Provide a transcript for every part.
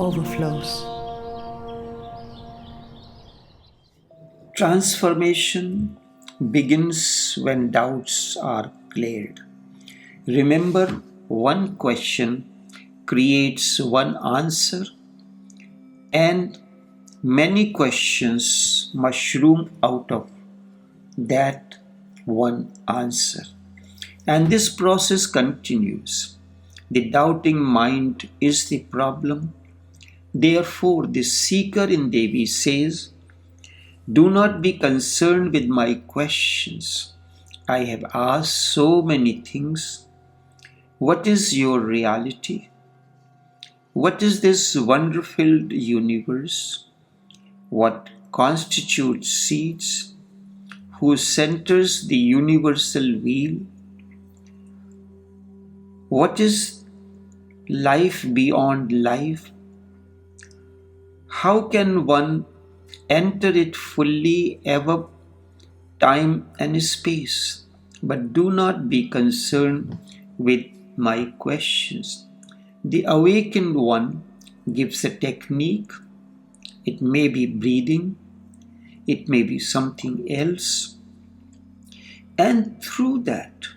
Overflows. Transformation begins when doubts are cleared. Remember, one question creates one answer, and many questions mushroom out of that one answer. And this process continues. The doubting mind is the problem. Therefore, the seeker in Devi says, "Do not be concerned with my questions. I have asked so many things. What is your reality? What is this wonder-filled universe? What constitutes seeds? Who centers the universal wheel? What is life beyond life? How can one enter it fully ever time and space? But do not be concerned with my questions." The awakened one gives a technique. It may be breathing, it may be something else. And through that,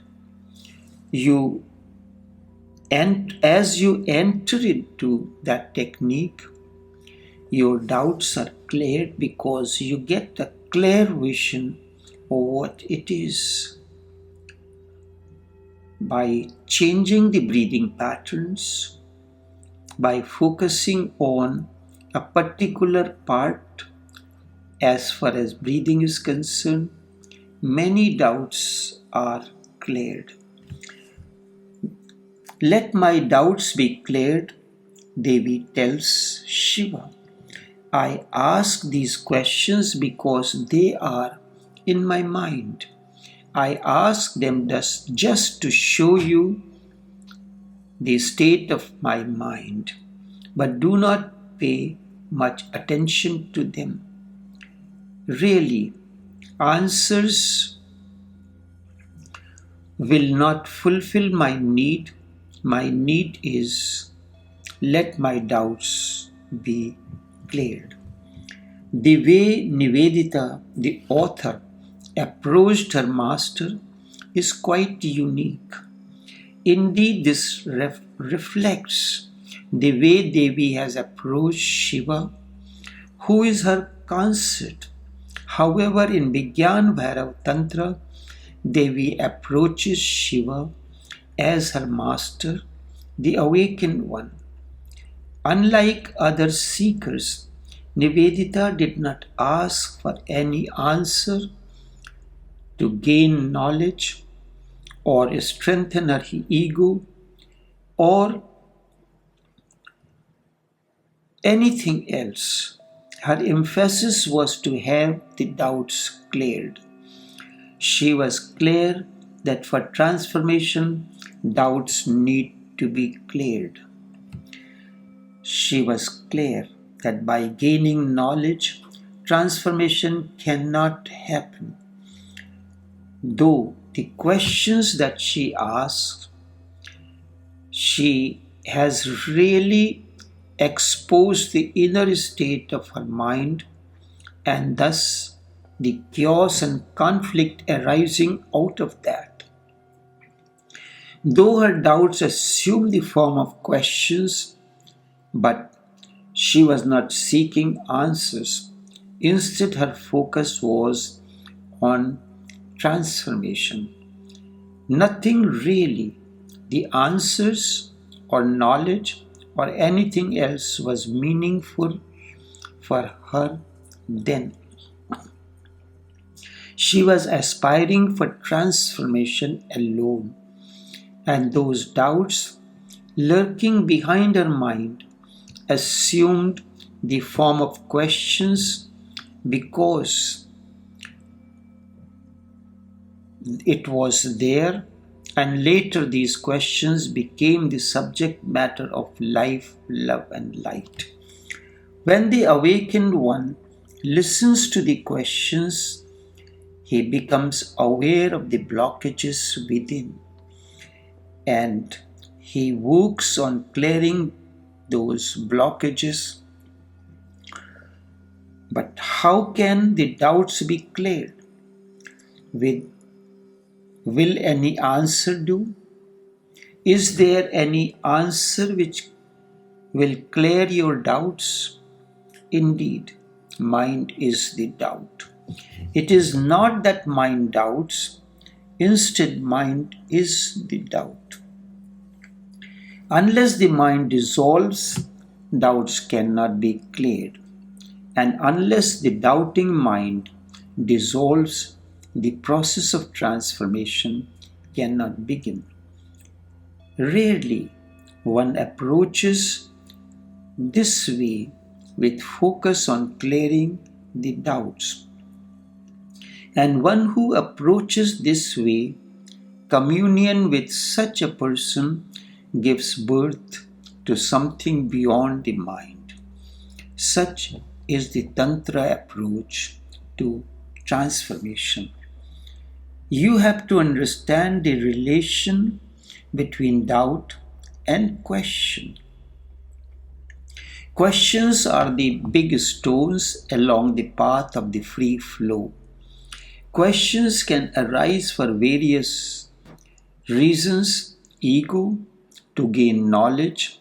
as you enter into that technique, your doubts are cleared because you get a clear vision of what it is. By changing the breathing patterns, by focusing on a particular part as far as breathing is concerned, many doubts are cleared. Let my doubts be cleared, Devi tells Shiva. I ask these questions because they are in my mind. I ask them just to show you the state of my mind, but do not pay much attention to them. Really, answers will not fulfill my need. My need is let my doubts be cleared. The way Nivedita, the author, approached her master is quite unique. Indeed, this reflects the way Devi has approached Shiva, who is her consort. However, in Vigyan Bhairav Tantra, Devi approaches Shiva as her master, the awakened one. Unlike other seekers, Nivedita did not ask for any answer to gain knowledge or strengthen her ego or anything else. Her emphasis was to have the doubts cleared. She was clear that for transformation, doubts need to be cleared. She was clear that by gaining knowledge, transformation cannot happen. Though the questions that she asks, she has really exposed the inner state of her mind and thus the chaos and conflict arising out of that. Though her doubts assume the form of questions, but she was not seeking answers. Instead, her focus was on transformation. Nothing really, the answers or knowledge or anything else was meaningful for her then. She was aspiring for transformation alone, and those doubts lurking behind her mind assumed the form of questions because it was there, and later these questions became the subject matter of life, love, and light. When the awakened one listens to the questions, he becomes aware of the blockages within, and he works on clearing those blockages. But how can the doubts be cleared? Will any answer do? Is there any answer which will clear your doubts? Indeed, mind is the doubt. It is not that mind doubts, instead, mind is the doubt. Unless the mind dissolves, doubts cannot be cleared. And unless the doubting mind dissolves, the process of transformation cannot begin. Rarely one approaches this way with focus on clearing the doubts. And one who approaches this way, communion with such a person gives birth to something beyond the mind. Such is the Tantra approach to transformation. You have to understand the relation between doubt and question. Questions are the big stones along the path of the free flow. Questions can arise for various reasons: ego, to gain knowledge,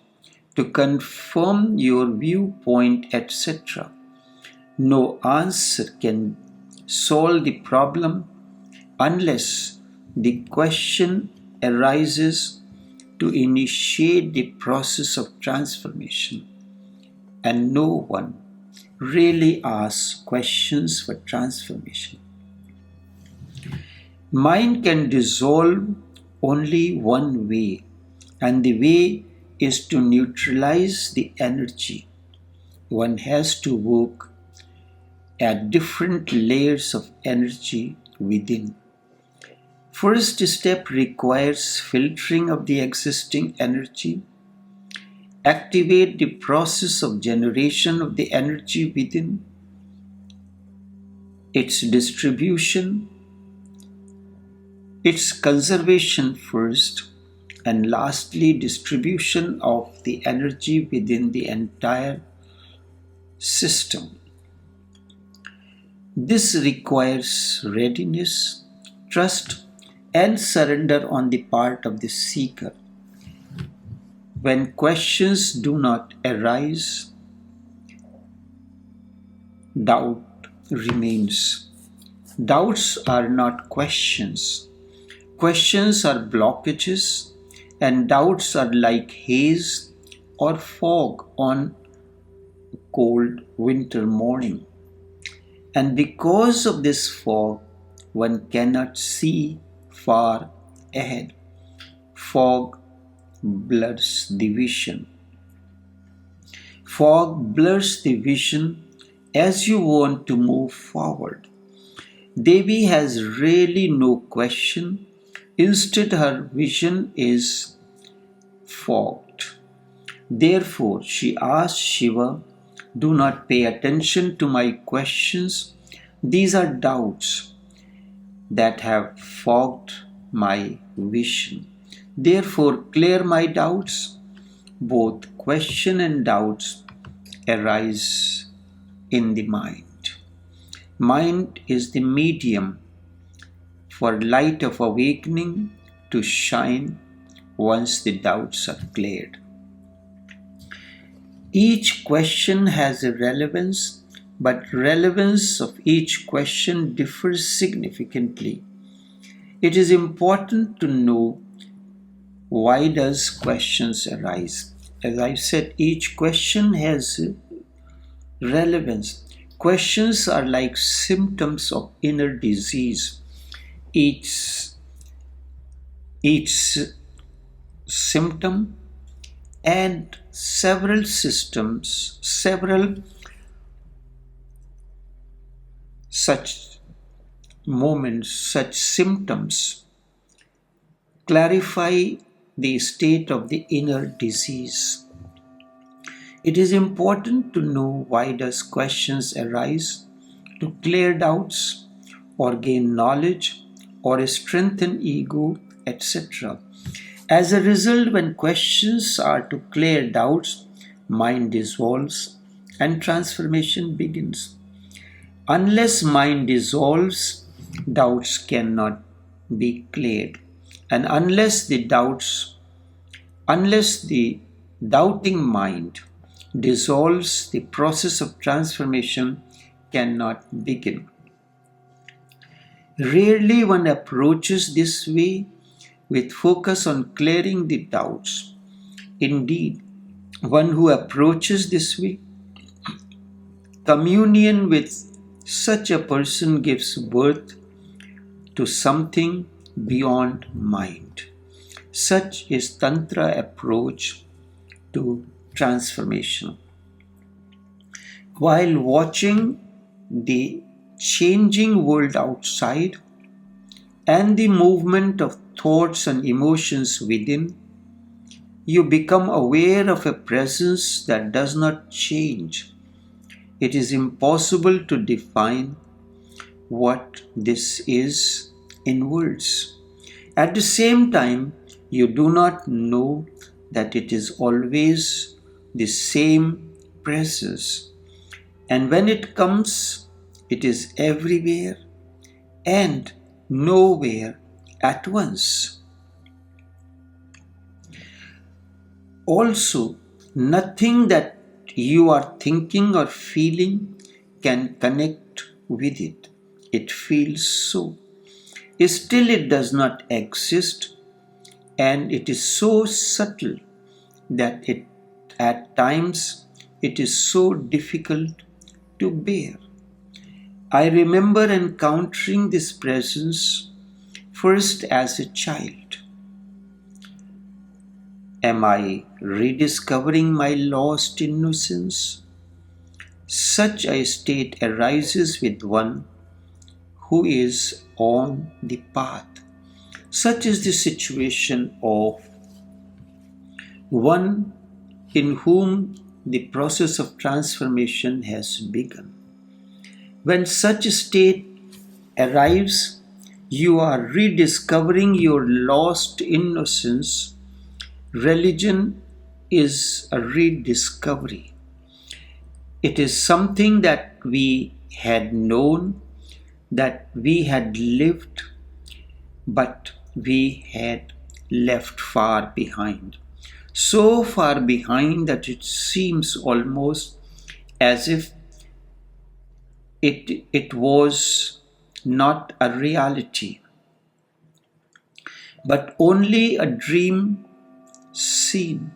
to confirm your viewpoint, etc. No answer can solve the problem unless the question arises to initiate the process of transformation. And no one really asks questions for transformation. Mind can dissolve only one way, and the way is to neutralize the energy. One has to work at different layers of energy within. First step requires filtering of the existing energy. Activate the process of generation of the energy within, its distribution, its conservation first, and lastly distribution of the energy within the entire system. This requires readiness, trust, and surrender on the part of the seeker. When questions do not arise, doubt remains. Doubts are not questions. Questions are blockages, and doubts are like haze or fog on a cold winter morning. And because of this fog, one cannot see far ahead. Fog blurs the vision. Fog blurs the vision as you want to move forward. Devi has really no question. Instead, her vision is fogged. Therefore, she asked Shiva, "Do not pay attention to my questions. These are doubts that have fogged my vision. Therefore, clear my doubts." Both question and doubts arise in the mind. Mind is the medium for light of awakening to shine once the doubts are cleared. Each question has a relevance, but relevance of each question differs significantly. It is important to know why does questions arise. As I said, each question has relevance. Questions are like symptoms of inner disease. Each symptom and several such moments, such symptoms clarify the state of the inner disease. It is important to know why does questions arise: to clear doubts or gain knowledge or strengthen ego, etc. As a result, when questions are to clear doubts, mind dissolves and transformation begins. Unless mind dissolves, doubts cannot be cleared. And unless the doubting mind dissolves, the process of transformation cannot begin. Rarely one approaches this way with focus on clearing the doubts. Indeed, one who approaches this way, communion with such a person gives birth to something beyond mind. Such is Tantra approach to transformation. While watching the changing world outside and the movement of thoughts and emotions within, you become aware of a presence that does not change. It is impossible to define what this is in words. At the same time, you do not know that it is always the same presence. And when it comes, it is everywhere and nowhere at once. Also, nothing that you are thinking or feeling can connect with it. It feels so. Still, it does not exist, and it is so subtle that at times it is so difficult to bear. I remember encountering this presence first as a child. Am I rediscovering my lost innocence? Such a state arises with one who is on the path. Such is the situation of one in whom the process of transformation has begun. When such a state arrives, you are rediscovering your lost innocence. Religion is a rediscovery. It is something that we had known, that we had lived, but we had left far behind. So far behind that it seems almost as if it was not a reality, but only a dream scene,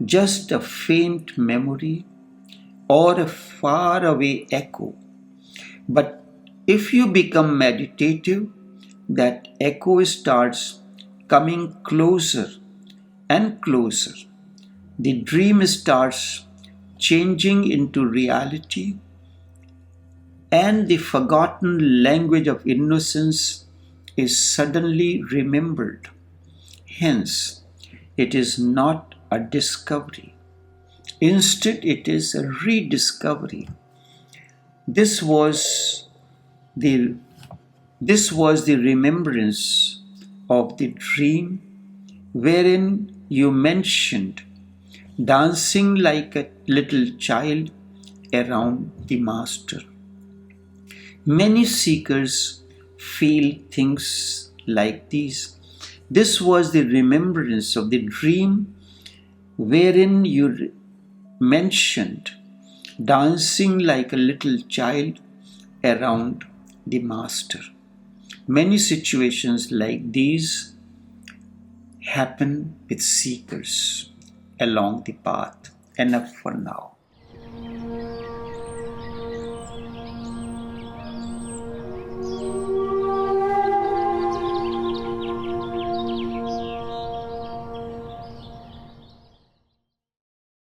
just a faint memory or a faraway echo. But if you become meditative, that echo starts coming closer and closer. The dream starts changing into reality, and the forgotten language of innocence is suddenly remembered. Hence, it is not a discovery. Instead, it is a rediscovery. This was the remembrance of the dream wherein you mentioned dancing like a little child around the master. Many seekers feel things like these. This was the remembrance of the dream wherein you mentioned dancing like a little child around the master. Many situations like these happen with seekers along the path. Enough for now.